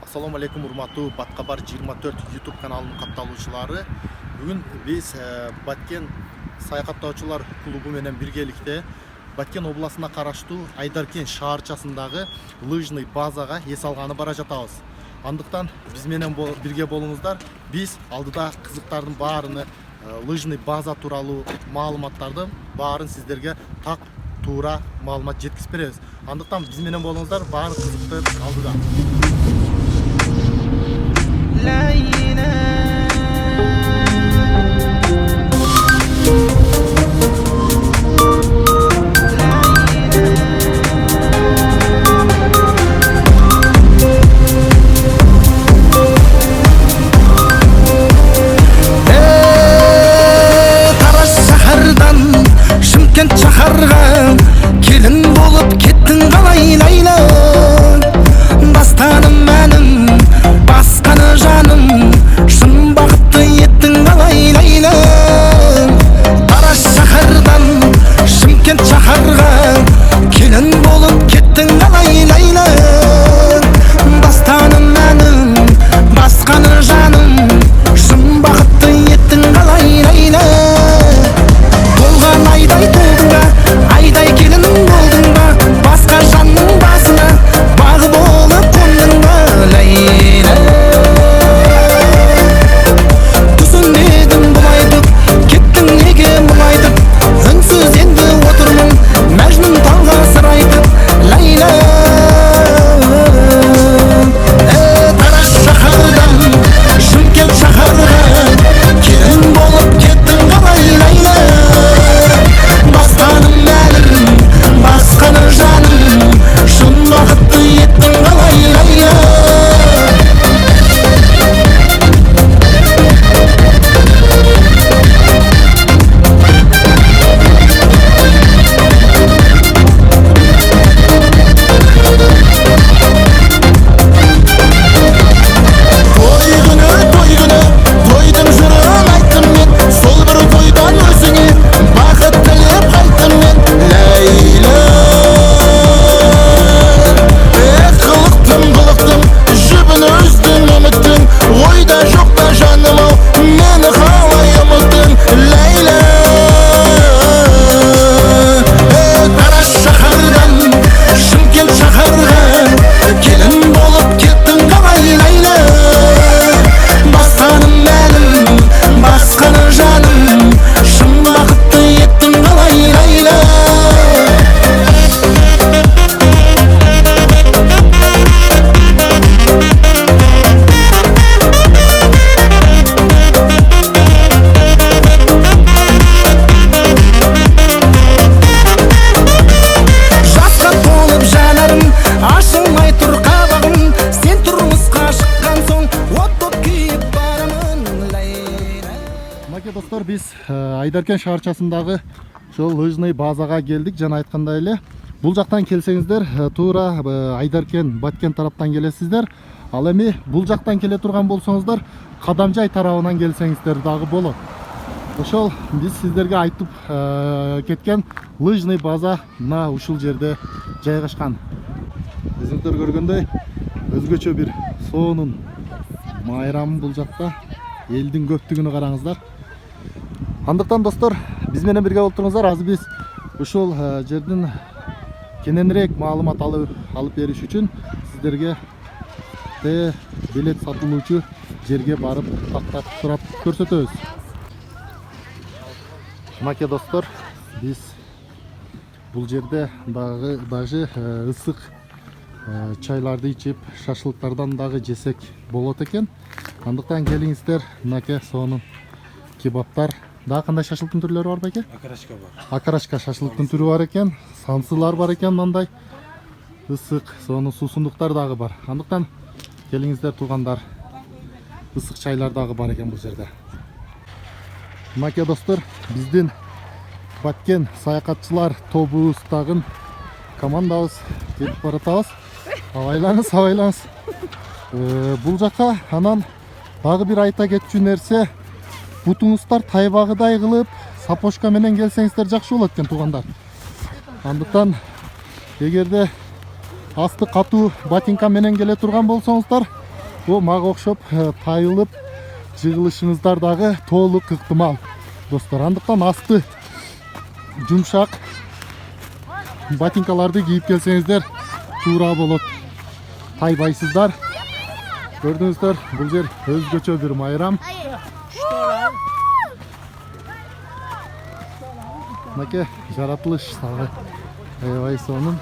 Assalamu alaikum урматтуу Батқабар 24 YouTube каналынын катталуучулары. Бүгүн биз Баткен саякаттоочулар клубу менен биргеликте Баткен областына караштуу Айдаркен шаарчасындагы лыжный базага эс алганы бара жатабыз. Андыктан биз менен бирге болуңуздар. Биз алдыда кызыктардын баарыны, лыжный база тууралуу маалыматтарды баарын сиздерге так туура маалымат жеткизип беребиз. Андыктан биз менен болуңуздар, баары кызыктар алдыда. Достор, биз Айдаркен шаарчасындагы ошол лыжный базага келдик. Жана айткандай эле, бул жактан келсеңиздер, туура Айдаркен, Баткен тараптан келесиздер. Ал эми бул жактан келе турган болсоңуздар, Кадамжай тарабынан келсеңиздер дагы болот. Ошол биз сиздерге айтып кеткен лыжный база мына ушул жерде жайгашкан. Өзүңүздөр көргөндөй, өзгөчө бир соонун майрамы бул жакта. Элдин көптүгүнү караңыздар. Андыктан достор, биз менен бирге болуп туруңуздар. Азыр биз ушул жердин кененирээк маалымат алып бериш үчүн сиздерге билет сатылуучу жерге барып тактап сурап көрсөтөбүз. Мынакей достор, биз бул жерде дагы ысык чайларды ичип, шашлыктардан дагы жесек болот экен. Андыктан келиңиздер, мынакей соонун кебаптар. Дагы кандай шашлыктын түрлөрү бар беке? Акарашка бар. Акарашка шашлыктын түрү бар экен, сансылар бар экен, мындай ысык соонун суусундуктар дагы бар. Андыктан келиңиздер туугандар, ысык чайлар дагы бар экен бул жерде. Мынакей достор, биздин Баткен саякатчылар тобубуздагы командабыз кетип баратабыз. Абайлаңыз. Бул жака анан дагы бир айта кетчү нерсе, бутуңуздар тайбагыдай кылып, сапожка менен келсеңиздер жакшы болот экен туугандар. Андыктан эгерде асты катуу ботинка менен келе турган болсоңуздар, о мага окшоп тайылып жыгылышыңыздар дагы толук ыктымал достор. Андыктан асты жумшак ботинкаларды кийип келсеңиздер туура болот. Тайбайсыздар. Көрдүңүздөр, бул жер өзгөчө бир майрам. Мынакей жаратылыш дагы аябай сонун.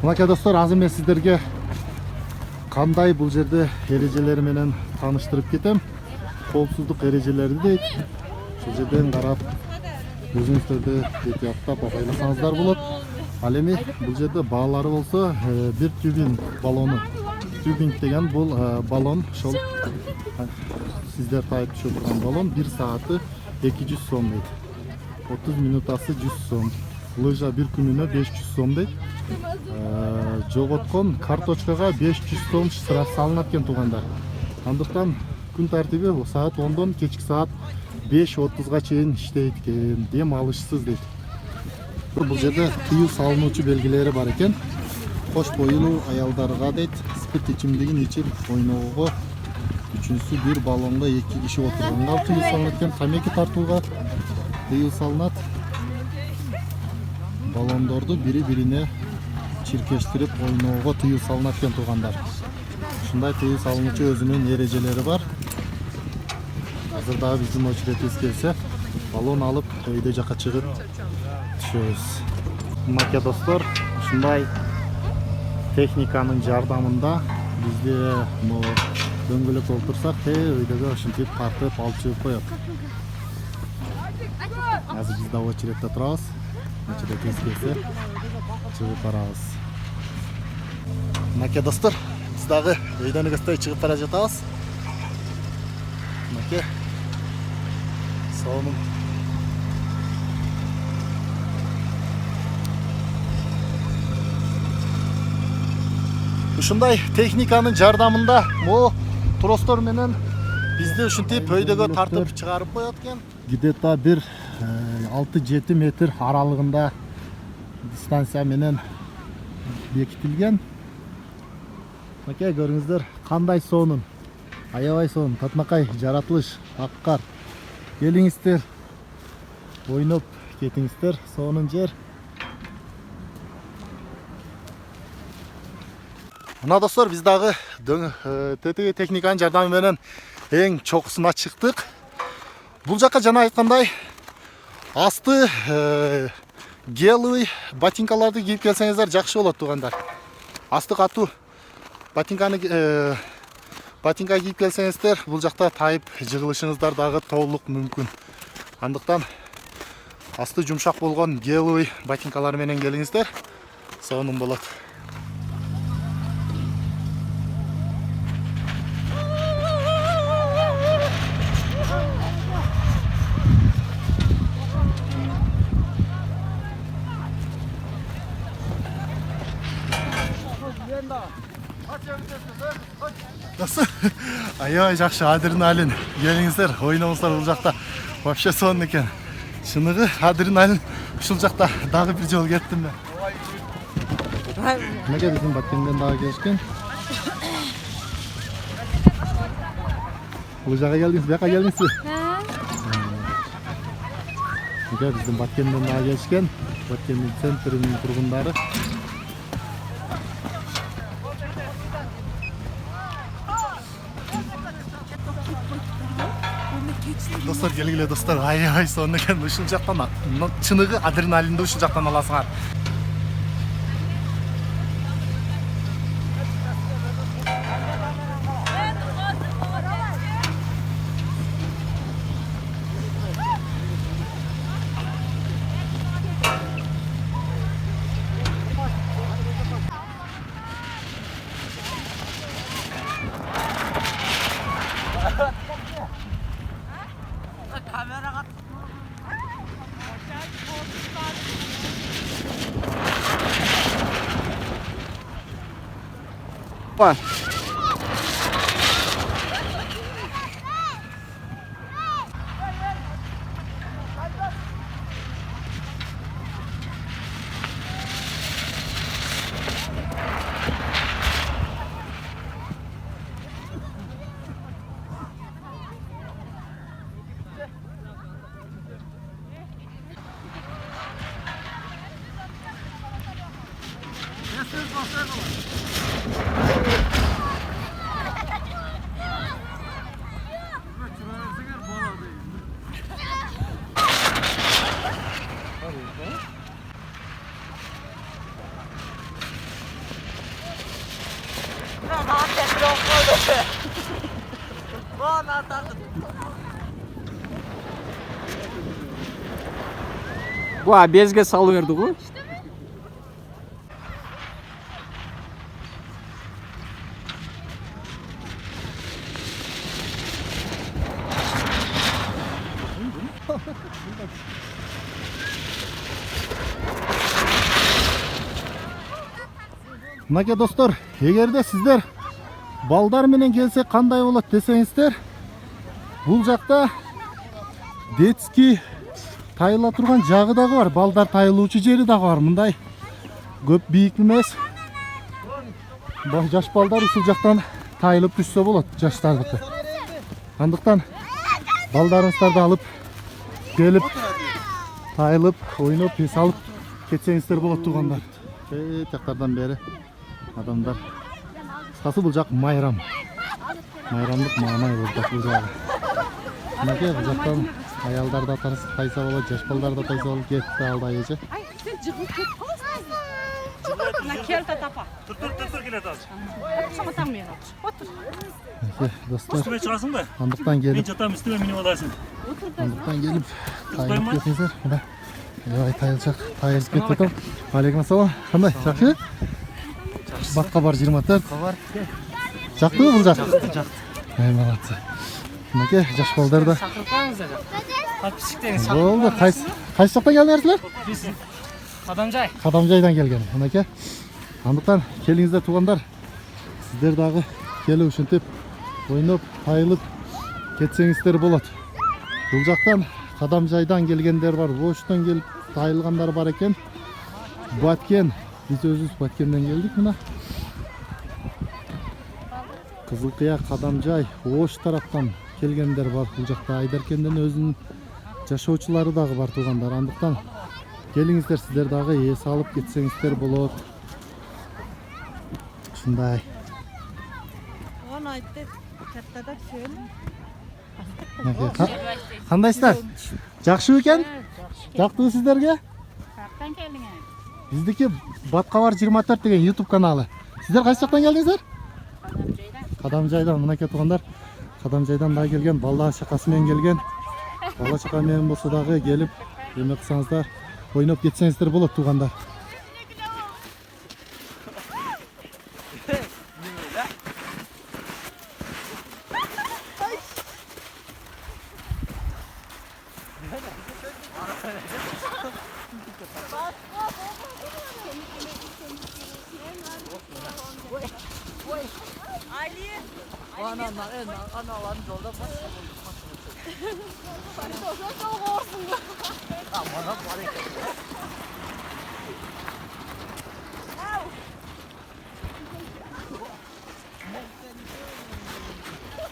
Мынакей достор, азыр мен сиздерге кандай бул жерде эрежелери менен тааныштырып кетем. Коопсуздук эрежелери дейт. Ушул жерден карап, өзүңүздөрдү этияттап абайласаңыздар болот. Ал эми бул жерде баалары болсо, бир тюбинг баллону. Тюбинг деген бул баллон, ошол сиздер тайып түшө турган баллон 1 сааты 200 сом дейт. 30 минутасы 100 сом. Лыжа бир күнүнө 500 сом дейт. Жоготкон карточкага 500 сом штраф салынат экен туугандар. Андыктан күн тартиби саат 10дон кечки саат 5:30га чейин иштейт экен. Дем алышсыз дейт. Бул жерде тыюу салынуучу белгилери бар экен. Кош бойлуу аялдарга дейт, спирт ичимдигин ичип ойноого, үчүнчүсү бир баллонго 2 киши отурганга тыюу салынат экен. Тамеки тартууга тыюу салынат. Баллондорду бири-бирине чиркештирип ойноого тыюу салынат экен туугандар. Ушундай тыюу салынуучу өзүнүн эрежелери бар. Азыр дагы биздин очередибиз келсе, баллон алып өйдө жака чыгып түшөбүз. Мынакей достор, ушундай техниканын жардамында бизде дөңгөлөк олтурсак, өйдөгө ушинтип тартып алып чыгып коет. Азыр биз дагы очередде турабыз. Очередибиз келсе, чыгып барабыз. Мынакей достор, биз дагы өйдөн өгөстөй чыгып бара жатабыз. Мынакей сонун. Ушундай техниканын жардамында могу тростор менен бизди ушинтип өйдөгө тартып чыгарып коет экен. Где-то бир 6-7 метр аралыгында дистанция менен бекитилген. Мынакей көрүңүздөр, кандай сонун. Аябай сонун. Татмакай жаратылыш, аккар. Келиңиздер, ойноп кетиңиздер, сонун жер. Мына достор, биз дагы ТТГ техниканын жардамы менен эң чокусуна чыктык. Бул жака жана айткандай асты геловый ботинкаларды кийип келсеңиздер жакшы болот туугандар. Асты катуу ботинка кийип келсеңиздер, бул жакта тайып жыгылышыңыздар дагы толук мүмкүн. Андыктан асты жумшак болгон геловый ботинкалар менен келиңиздер, сонун болот. Nasıl? Aябай жакшы адреналин. Келиңиздер, ойноңуздар бул жакта. Вообще сонун экен. Чыныгы адреналин ушул жакта дагы бир жол кеттим мен. Мынакей биздин Баткенден дагы келишкен. Бул жака келдиңиз, бияка келдиңизби? Мынакей биздин Баткенден дагы келишкен. Баткендин центринин тургундары. Dostlar, gelgile dostlar, ay sonuna geldi. Uşul jактан чыныгы адреналинди ушул жактан аласыңар. Var. Bu abi bezge salıverdi bu. Mынакей достор, эгерде сиздер балдар менен келсе кандай болот десеңиздер, бул жакта детский тайыла турган жагы дагы бар, балдар тайылуучу жери дагы бар. Мындай көп бийик эмес. Жаш балдар ушул жактан тайылып түшсө болот, жаштардыкы. Андыктан балдарыңыздарды алып келип тайылып, ойноп, эс алып кетсеңиздер болот туугандар. Жактардан бери адамдар. Кысқасы бул жак майрам. Майрамдык маанай бул жагы. Мынакей бул жактан аялдар да тайса болот, жаш балдар да тайса болот. Кетти алда эже. Ай, сен жыгылып кетип каласың. Кел тапа. Тур келет азыр. Шама таң мен. Отур. Достор, Үстüme чыгасың ба? андыктан Мен келип, жатам үстüme минип аласың. андыктан келип тайылып кетсеңиздер. Мына ай тайылчак, тайылып кетип атам. Алейкум ассалам. Кандай? Жакшы? Бакка бар 24. Бар. Жактыбы бул жак? Жакты. Молодцы. Мынакей жаш балдар да. Шақырпаңыздар. Подписчиктен Болду. Кайсы жактан келдиңерсиздер? Биз Кадамжай. Кадамжайдан келген. Мынакей. Андыктан келиңиздер туугандар. Сиздер дагы келип ушинтип ойноп, тайылып кетсеңиздер болот. Бул жактан Кадамжайдан келгендер бар, Оштон келип тайылгандар бар экен. Баткен, биз өзүбүз Баткенден келдик мына. Кызыл Кыя, Кадамжай, Ош тараптан келгендер бар. Бул жакта Айдаркенден өзүнүн жашоочулары дагы бар туугандар. Андыктан келиңиздер, сиздер дагы эс алып кетсеңиздер болот. Ушундай. Onu aytты. Kattadan söyle. Кандайсыздар? Жакшы экен? Жактыбы сиздерге? Каяктан келдиңер? Биздики Баткабар 24 деген YouTube каналы. Сиздер кайсы жактан келдиңиздер? Кадамжайдан. Мынакей туугандар, Кадамжайдан да келген, балдар чакасы менен келген. Бала чака менен болсо дагы келип, эме кылсаңыздар, ойноп кетсеңиздер болот туугандар.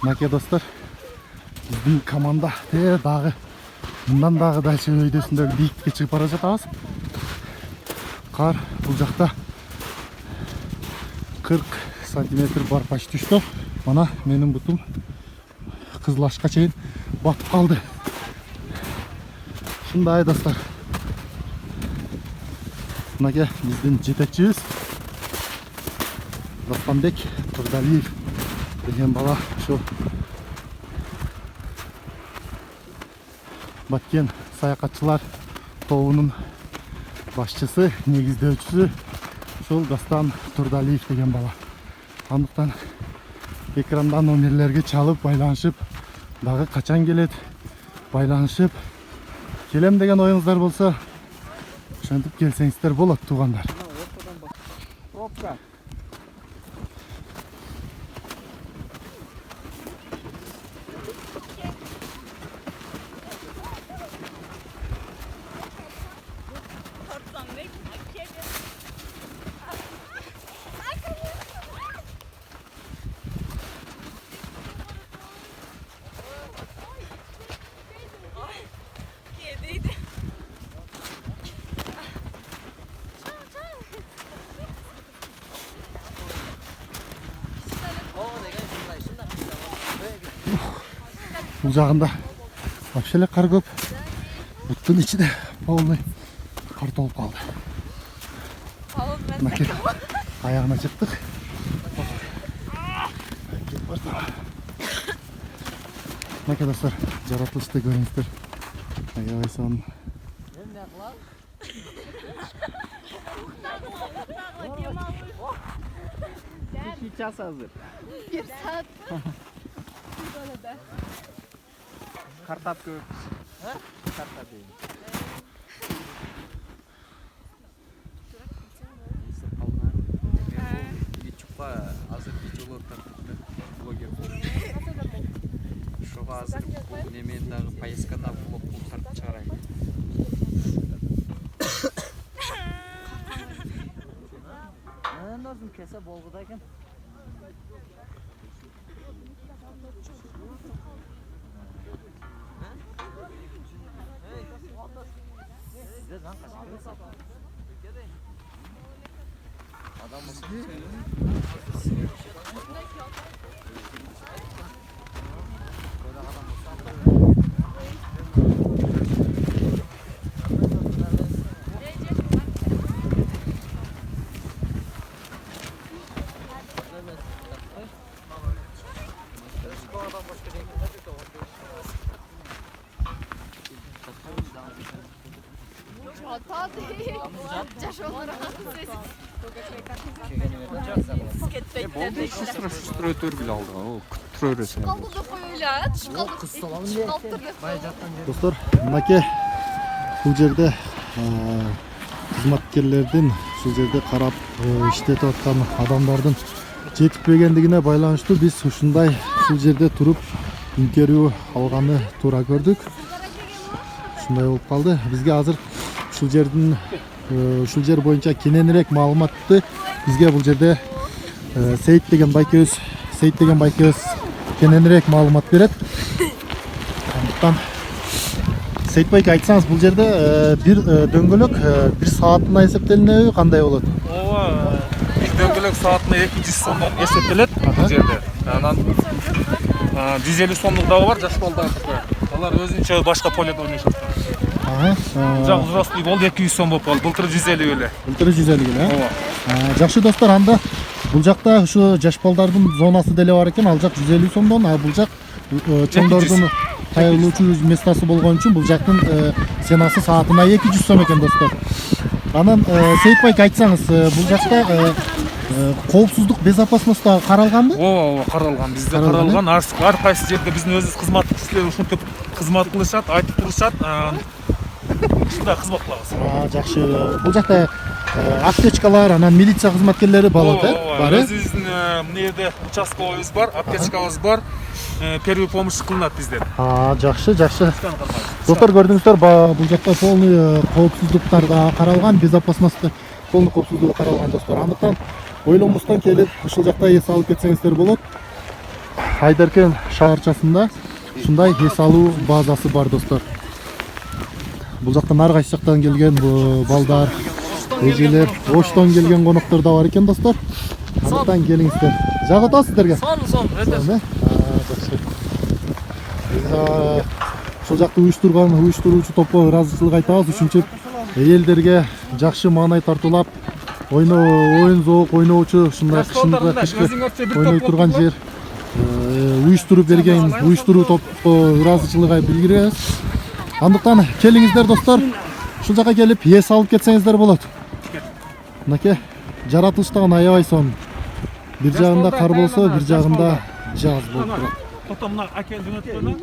Мынакей достор, биздин команда дагы мындан дагы дальше өйдөсүндө бийиктикке чыгып бара жатабыз. Кар бул жакта 40 сантиметр бар почти что. Мана менин бутум кызыл ашка чейин батып калды. Ушундай достор. Мынакей биздин жетекчибиз Доспанбек Турдалиев деген бала ошо Баткен саякатчылар тобунун башчысы, негиздөөчүсү ошол Дастан Турдалиев деген бала. Андыктан экрандан номерлерге чалып байланышып, дагы качан келет байланышып келем деген оюңуздар болсо ошентип келсеңиздер болот туугандар. Бул жагында вообще эле кар көп. Буттун ичи де полный кар толуп калды. Мынакей аягына чыктык. Мынакей достор, жаратылышты көрүңүздөр. Аябай сонун. Сейчас hazır. Bir saat. Kartap köp. Kartap değil. YouTube'da hazır videolar tartıştık. Blogger oldu. Şu hazır nemendagi поездкада blog tartışıp çıkarayım. Lazım kese bolgudayken. Adam mısın? Hata değil. Caşmalara sessiz. Şu stratör bile aldı. O tröresi. Kaldı da koyuyla. Çıkalttırdı. Достор, мынакей бул жерде кызматкерлердин ушул жерде карап иштетип аткан адамдардын жетишпегендигине байланыштуу биз ушундай ушул жерде туруп интервью алганы туура көрдүк. Ушундай болуп калды. Бизге азыр ушул ушул жер боюнча кененирээк маалыматты бизге бул жерде Сейит деген байкебиз кененирээк маалымат берет. Андыктан Сейит байке айтсаңыз, бул жерде бир дөңгөлөк бир саатына эсептелинеби, кандай болот? Ооба, бир дөңгөлөк саатына 200 сомдон эсептелет бул жерде. Анан 150 сомдук дагы бар, жаш балдардыкы. Алар өзүнчө башка поледе ойношот. Жак взрослый болду 200 сом болуп калды. Былтыр 150 эле. Былтыр 150 эле. Ооба. Жакшы достор, анда бул жакта ушу жаш балдардын зонасы деле бар экен. Ал жак 150 сомдон, а бул жак чоңдордун кайрылуучу местасы болгон үчүн бул жактын ценасы саатына 200 сом экен достор. Анан Сейит байке айтсаңыз, бул жакта коопсуздук, безопасность каралганбы? Ооба, каралган. Бизде каралган. Ар кайсы жерде биздин өзүбүз кызмат кишилер ушинтип кызмат кылышат, айтып турушат. Ушундай кызмат кылабыз. Жакшы. Бул жакта аптечкалар, анан милиция кызматкерлери болот, бар. Өзүбүздүн мына жерде участковойбуз бар, аптечкабыз бар. Первый помощь кылынат бизден. Жакшы. Достор, көрдүңүздөр, бул жакта полный коопсуздуктар каралган, безопасность полный коопсуздугу каралган достор. Андыктан ойлонбостон келип ушул жакта эс алып кетсеңиздер болот. Айдаркен шаарчасында ушундай эс алуу базасы бар достор. Бул жактан ар кайсы жактан келген балдар, эжелер, Оштон келген коноктор да бар экен достор. Андыктан келиңиздер. Жагат сиздерге. Son. Ушул жакты уюштуруучу топко ыраазычылык айтабыз. Үчүнчү элдерге жакшы маанай тартуулап, оюн зоок ойноочу, ушундай кышында кышкы ойной турган жер уюштуруп берген уюштуруу топко ыраазычылык билдиребиз. Андыктан келиңиздер достор. Ушул жака келип эс алып кетсеңиздер болот. Мынакей жаратылыштагы аябай сонун. Бир жагында кар болсо, бир жагында жаз болуп турат. Потом на акен жөнөткөнү